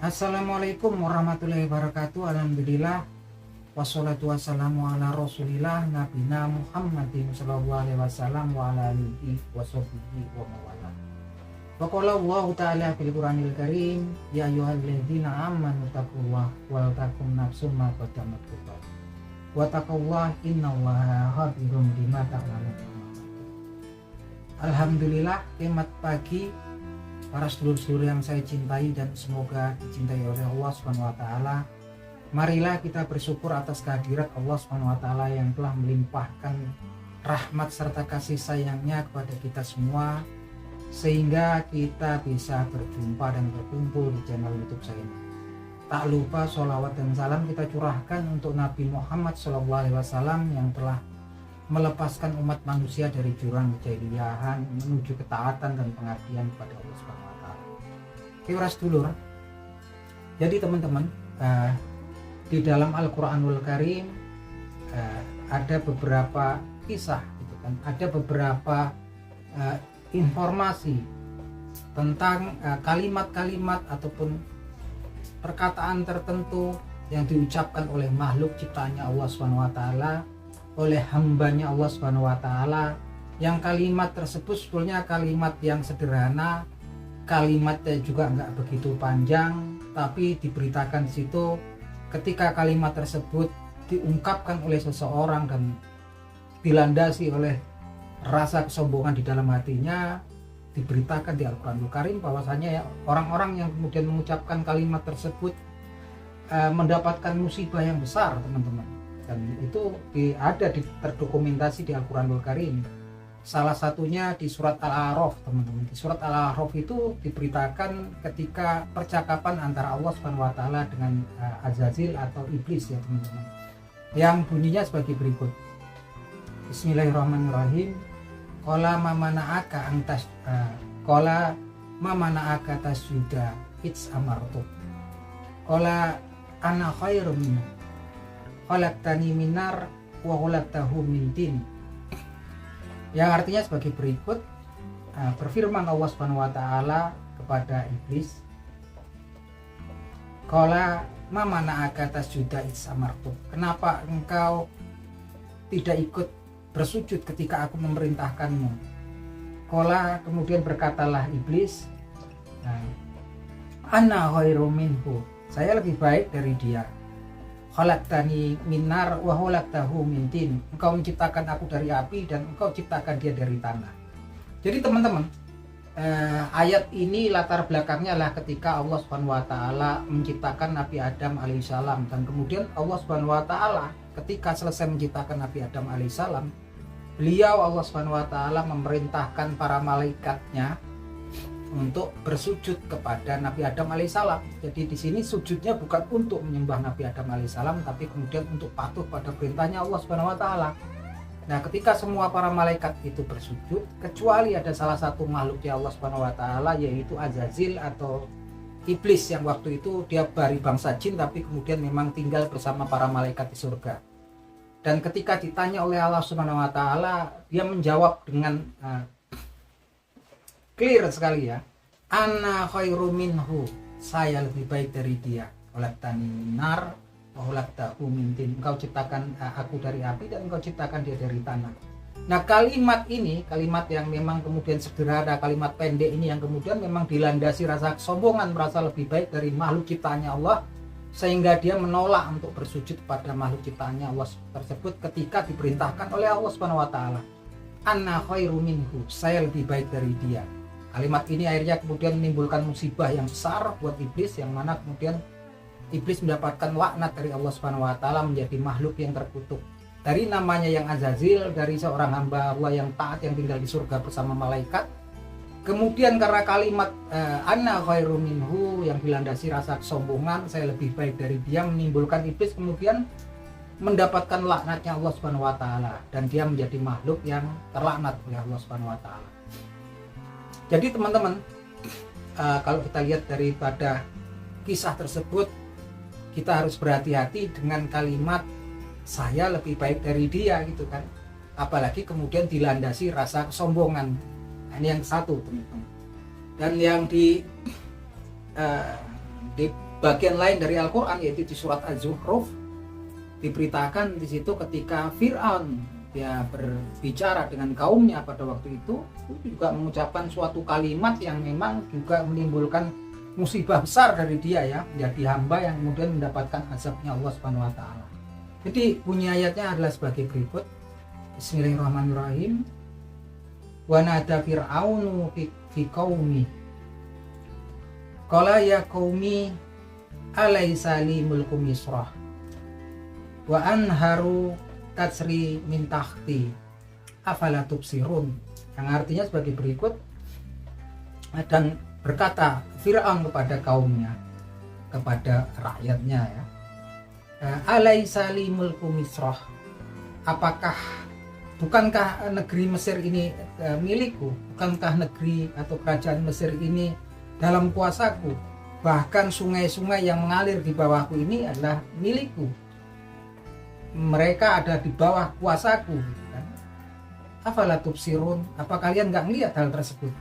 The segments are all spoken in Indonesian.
Assalamualaikum warahmatullahi wabarakatuh. Alhamdulillah wassalatu wassalamu ala rasulillah nabina Muhammadin sallallahu alaihi wasallam wa ala alihi washabbihi wa mawala. Wa qala Allah ta'ala fil Qur'anil Karim, ya ayyuhalladzina amanu taqullaha wal takum nafsum ma qaddamat lighad. Wa taqullaha innallaha khabirum bima ta'malun. Alhamdulillah, nikmat pagi para sedulur-sedulur yang saya cintai dan semoga dicintai oleh Allah Subhanahu wa taala. Marilah kita bersyukur atas kehadirat Allah Subhanahu wa taala yang telah melimpahkan rahmat serta kasih sayangnya kepada kita semua sehingga kita bisa berjumpa dan berkumpul di channel YouTube saya ini. Tak lupa sholawat dan salam kita curahkan untuk Nabi Muhammad SAW yang telah melepaskan umat manusia dari jurang kejahilian menuju ketaatan dan pengabdian kepada Allah Subhanahu wa taala. Oke, para sedulur. Jadi teman-teman, di dalam Al-Qur'anul Karim ada beberapa kisah gitu kan. Ada beberapa informasi tentang kalimat-kalimat ataupun perkataan tertentu yang diucapkan oleh makhluk ciptaannya Allah Subhanahu wa taala, oleh hambanya Allah Subhanahu wa taala, yang kalimat tersebut sebetulnya kalimat yang sederhana, kalimatnya juga nggak begitu panjang, tapi diberitakan di situ ketika kalimat tersebut diungkapkan oleh seseorang dan dilandasi oleh rasa kesombongan di dalam hatinya, diberitakan di Al-Qur'anul Karim bahwasanya ya, orang-orang yang kemudian mengucapkan kalimat tersebut mendapatkan musibah yang besar, teman-teman. Dan itu ada terdokumentasi di Al-Qur'anul Karim. Salah satunya di surat Al-A'raf, teman-teman. Di surat Al-A'raf itu diberitakan ketika percakapan antara Allah Subhanahu wa taala dengan Azazil atau iblis ya, teman-teman. Yang bunyinya sebagai berikut. Bismillahirrahmanirrahim. Qala ma mana'aka antas qala ma mana'aka tasjuda its amartu. Qala ana khairum minhu khalaqtani minar wa khalaqtahu min tin. Yang artinya sebagai berikut, berfirman Allah Subhanahu wa taala kepada iblis, qala ma mana'aka tasjuda its amartu. Kenapa engkau tidak ikut bersujud ketika aku memerintahkanmu? Qala, kemudian berkatalah iblis, ana khairum minhu, saya lebih baik dari dia. Khalaqtani minar wa khalaqtahu min tin. Engkau menciptakan aku dari api dan engkau ciptakan dia dari tanah. Jadi teman-teman, ayat ini latar belakangnya adalah ketika Allah Subhanahu wa taala menciptakan Nabi Adam alaihissalam, dan kemudian Allah Subhanahu wa taala ketika selesai menciptakan Nabi Adam alaihissalam, beliau Allah Subhanahu wa taala memerintahkan para malaikatnya untuk bersujud kepada Nabi Adam alaihissalam. Jadi di sini sujudnya bukan untuk menyembah Nabi Adam alaihissalam, tapi kemudian untuk patuh pada perintahnya Allah Subhanahu wa taala. Nah, ketika semua para malaikat itu bersujud, kecuali ada salah satu makhluk ya Allah Subhanahu wa taala, yaitu Azazil atau iblis, yang waktu itu dia dari bangsa jin tapi kemudian memang tinggal bersama para malaikat di surga. Dan ketika ditanya oleh Allah Subhanahu wa taala, dia menjawab dengan clear sekali ya, ana khairum minhu, saya lebih baik dari dia. Khalaqtani minar wa khalaqtahu min tin. Engkau ciptakan aku dari api dan engkau ciptakan dia dari tanah. Nah, kalimat ini, kalimat yang memang kemudian sederhana, kalimat pendek ini yang kemudian memang dilandasi rasa kesombongan, merasa lebih baik dari makhluk ciptaannya Allah, sehingga dia menolak untuk bersujud pada makhluk ciptaannya Allah tersebut ketika diperintahkan oleh Allah Subhanahu wa taala. Ana khairum minhu, saya lebih baik dari dia. Kalimat ini akhirnya kemudian menimbulkan musibah yang besar buat iblis, yang mana kemudian iblis mendapatkan laknat dari Allah Subhanahu wa taala, menjadi makhluk yang terkutuk. Dari namanya yang Azazil, dari seorang hamba Allah yang taat yang tinggal di surga bersama malaikat, kemudian karena kalimat ana khairum minhu yang dilandasi rasa kesombongan, saya lebih baik dari dia, menimbulkan iblis kemudian mendapatkan laknatnya Allah Subhanahu wa taala, dan dia menjadi makhluk yang terlaknat oleh Allah Subhanahu wa taala. Jadi teman-teman, kalau kita lihat daripada kisah tersebut, kita harus berhati-hati dengan kalimat saya lebih baik dari dia gitu kan. Apalagi kemudian dilandasi rasa kesombongan. Nah, ini yang satu, teman-teman. Dan yang Di bagian lain dari Al-Quran, yaitu di surat Az-Zukhruf, diberitakan di situ ketika Fir'aun dia berbicara dengan kaumnya pada waktu itu juga mengucapkan suatu kalimat yang memang juga menimbulkan musibah besar dari dia ya, menjadi hamba yang kemudian mendapatkan azabnya Allah Subhanahu wa taala. Jadi bunyi ayatnya adalah sebagai berikut. Bismillahirrahmanirrahim. Wa nada fir'aunu fi qaumi. Qala ya qaumi alaysa li mulku Misrah wa anharu tasri min tahti afala tubsirun. Yang artinya sebagai berikut. Dan berkata Fir'aun kepada kaumnya, kepada rakyatnya ya, alaysa li mulku Misrah, bukankah negeri Mesir ini milikku? Bukankah negeri atau kerajaan Mesir ini dalam kuasaku? Bahkan sungai-sungai yang mengalir di bawahku ini adalah milikku. Mereka ada di bawah kuasaku. Afala tubsirun, apa kalian nggak melihat hal tersebut?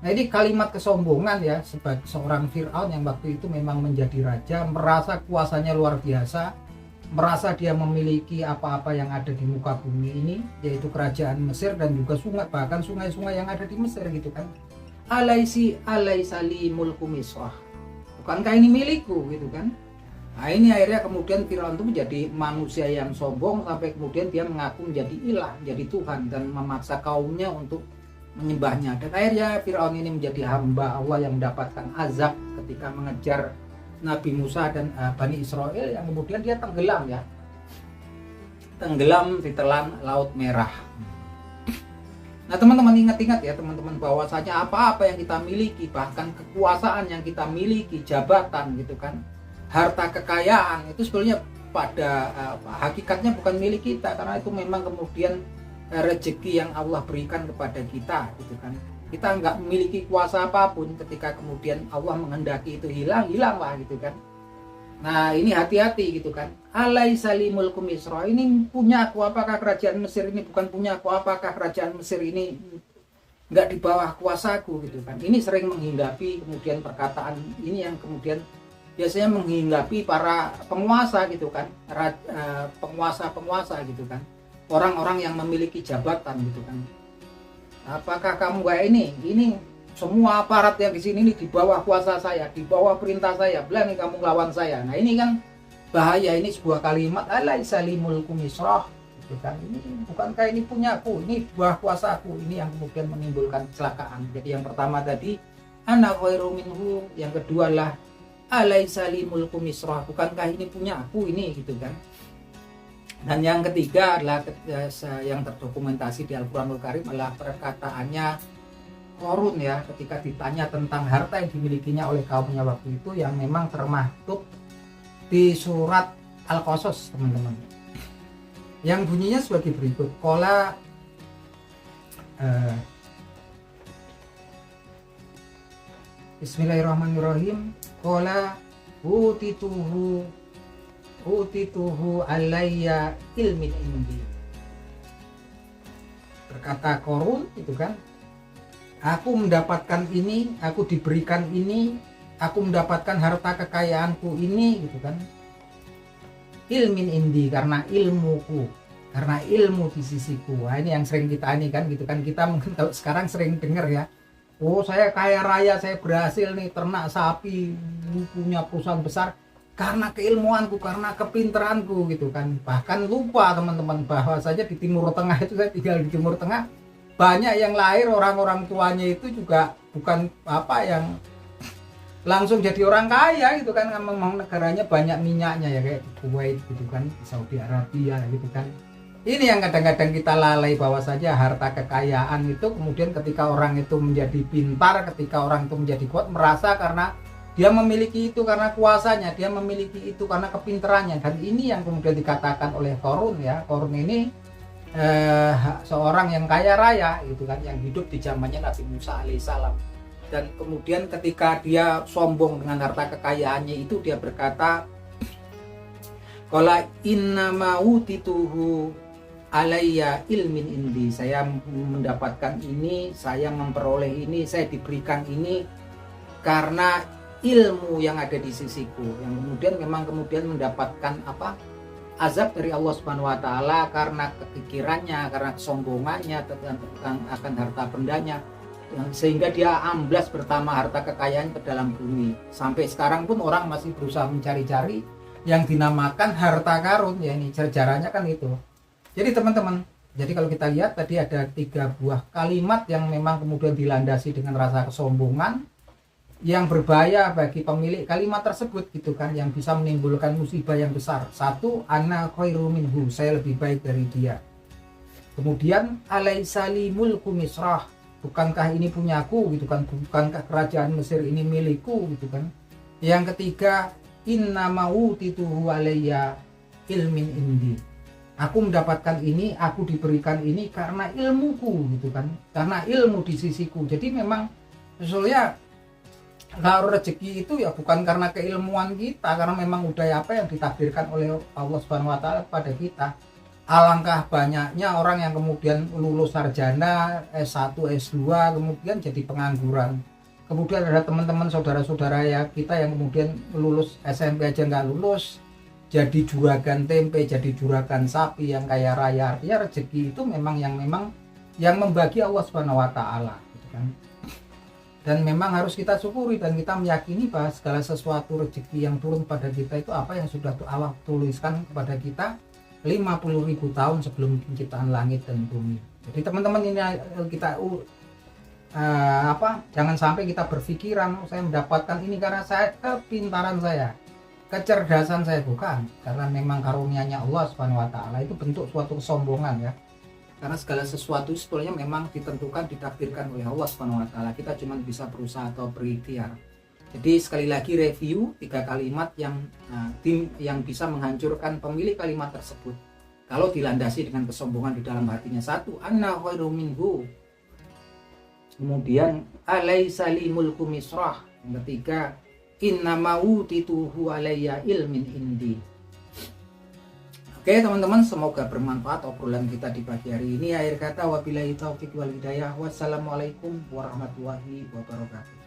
Nah, ini kalimat kesombongan ya, sebagai seorang Fir'aun yang waktu itu memang menjadi raja, merasa kuasanya luar biasa, merasa dia memiliki apa-apa yang ada di muka bumi ini, yaitu kerajaan Mesir dan juga sungai, bahkan sungai-sungai yang ada di Mesir gitu kan. Alaysa li mulku Misrah, bukankah ini milikku gitu kan. Nah, ini akhirnya kemudian Fir'aun itu menjadi manusia yang sombong sampai kemudian dia mengaku menjadi ilah, menjadi Tuhan, dan memaksa kaumnya untuk menyembahnya. Dan akhirnya Fir'aun ini menjadi hamba Allah yang mendapatkan azab ketika mengejar Nabi Musa dan Bani Israel, yang kemudian dia tenggelam ya, tenggelam di telan Laut Merah. Nah teman-teman, ingat-ingat ya teman-teman, bahwasanya apa-apa yang kita miliki, bahkan kekuasaan yang kita miliki, jabatan gitu kan, harta kekayaan, itu sebenarnya pada hakikatnya bukan milik kita, karena itu memang kemudian rezeki yang Allah berikan kepada kita gitu kan. Kita nggak memiliki kuasa apapun, ketika kemudian Allah menghendaki itu hilang lah gitu kan. Nah ini hati-hati gitu kan. Alaysa li mulku Misra, ini punya aku, apakah kerajaan Mesir ini bukan punya aku? Apakah kerajaan Mesir ini nggak di bawah kuasaku gitu kan. Ini sering menghinggapi kemudian perkataan ini yang kemudian biasanya menghinggapi para penguasa gitu kan, penguasa gitu kan, orang-orang yang memiliki jabatan gitu kan. Apakah kamu kayak ini semua aparat yang di sini ini di bawah kuasa saya, di bawah perintah saya, berani kamu lawan saya. Nah ini kan bahaya, ini sebuah kalimat alaysa li mulku Misrah gitu kan. Ini bukankah ini punyaku, ini buah kuasaku, ini yang kemudian menimbulkan kecelakaan. Jadi yang pertama tadi ana khairu minhu, yang kedua lah alaysa li mulku Misrah, bukankah ini punya aku ini gitu kan. Dan yang ketiga adalah yang terdokumentasi di Al-Quranul Karim adalah perkataannya Qarun ya, ketika ditanya tentang harta yang dimilikinya oleh kaumnya waktu itu, yang memang termaktub di surat Al-Qasas teman-teman, yang bunyinya sebagai berikut. Qala Bismillahirrahmanirrahim. Qala utituhu alayya ilmin indi. Berkata Qarun itu kan, aku mendapatkan ini, aku diberikan ini, aku mendapatkan harta kekayaanku ini gitu kan, ilmin indi, karena ilmuku, karena ilmu di sisiku. Nah, ini yang sering kita ini kan gitu kan, kita mungkin sekarang sering dengar ya, oh saya kaya raya, saya berhasil nih ternak sapi, punya perusahaan besar karena keilmuanku, karena kepinteranku gitu kan. Bahkan lupa teman-teman bahwa saja di Timur Tengah itu, saya tinggal di Timur Tengah, banyak yang lahir orang-orang tuanya itu juga bukan apa yang langsung jadi orang kaya gitu kan. Memang negaranya banyak minyaknya ya, kayak di Kuwait gitu kan, di Saudi Arabia gitu kan. Ini yang kadang-kadang kita lalai, bahwa saja harta kekayaan itu kemudian ketika orang itu menjadi pintar, ketika orang itu menjadi kuat, merasa karena dia memiliki itu karena kuasanya, dia memiliki itu karena kepintarannya. Dan ini yang kemudian dikatakan oleh Qarun ya. Qarun ini seorang yang kaya raya gitu kan, yang hidup di zamannya Nabi Musa alaihissalam. Dan kemudian ketika dia sombong dengan harta kekayaannya itu, dia berkata, qala innama utituhu alayya ilmin indi, saya mendapatkan ini, saya memperoleh ini, saya diberikan ini karena ilmu yang ada di sisiku, yang kemudian mendapatkan azab dari Allah Subhanahu wa taala karena kekikirannya, karena kesombongannya akan harta bendanya, sehingga dia amblas pertama harta kekayaan ke dalam bumi. Sampai sekarang pun orang masih berusaha mencari-cari yang dinamakan harta karun, ya ini sejarahnya kan itu. Jadi teman-teman, jadi kalau kita lihat tadi ada 3 buah kalimat yang memang kemudian dilandasi dengan rasa kesombongan yang berbahaya bagi pemilik kalimat tersebut gitu kan, yang bisa menimbulkan musibah yang besar. 1, ana khairu minhu, saya lebih baik dari dia. Kemudian alaisa li mulku Misrah, bukankah ini punyaku gitu kan, bukankah kerajaan Mesir ini milikku gitu kan. Yang ketiga, inna mautituhu alayya ilmin indi, aku mendapatkan ini, aku diberikan ini karena ilmuku gitu kan, karena ilmu di sisiku. Jadi memang sebenarnya kalau rezeki itu ya bukan karena keilmuan kita, karena memang udah apa yang ditakdirkan oleh Allah Subhanahu wa taala kepada kita. Alangkah banyaknya orang yang kemudian lulus sarjana S1, S2 kemudian jadi pengangguran. Kemudian ada teman-teman saudara-saudara ya kita yang kemudian lulus SMP aja nggak lulus, jadi juragan tempe, jadi juragan sapi yang kaya raya. Artinya rezeki itu memang yang membagi Allah Subhanahu wa taala gitu kan. Dan memang harus kita syukuri dan kita meyakini bahwa segala sesuatu rezeki yang turun pada kita itu apa yang sudah Allah tuliskan kepada kita 50.000 tahun sebelum penciptaan langit dan bumi. Jadi teman-teman ini kita jangan sampai kita berpikiran saya mendapatkan ini karena saya kepintaran saya, kecerdasan saya, bukan, karena memang karunia-Nya Allah Subhanahu wa taala. Itu bentuk suatu kesombongan ya. Karena segala sesuatu sebetulnya memang ditentukan, ditakdirkan oleh Allah Subhanahu wa taala. Kita cuma bisa berusaha atau berikhtiar. Jadi sekali lagi review 3 kalimat yang bisa menghancurkan pemilik kalimat tersebut kalau dilandasi dengan kesombongan di dalam hatinya. 1, anna khairu minhu. Kemudian alaisa li mulku Misrah. Yang ketiga, inna mautituhu alayya ilmin indi. Oke teman-teman, semoga bermanfaat obrolan kita di pagi hari ini. Akhir kata, wabillahi taufiq wal hidayah. Wassalamualaikum warahmatullahi wabarakatuh.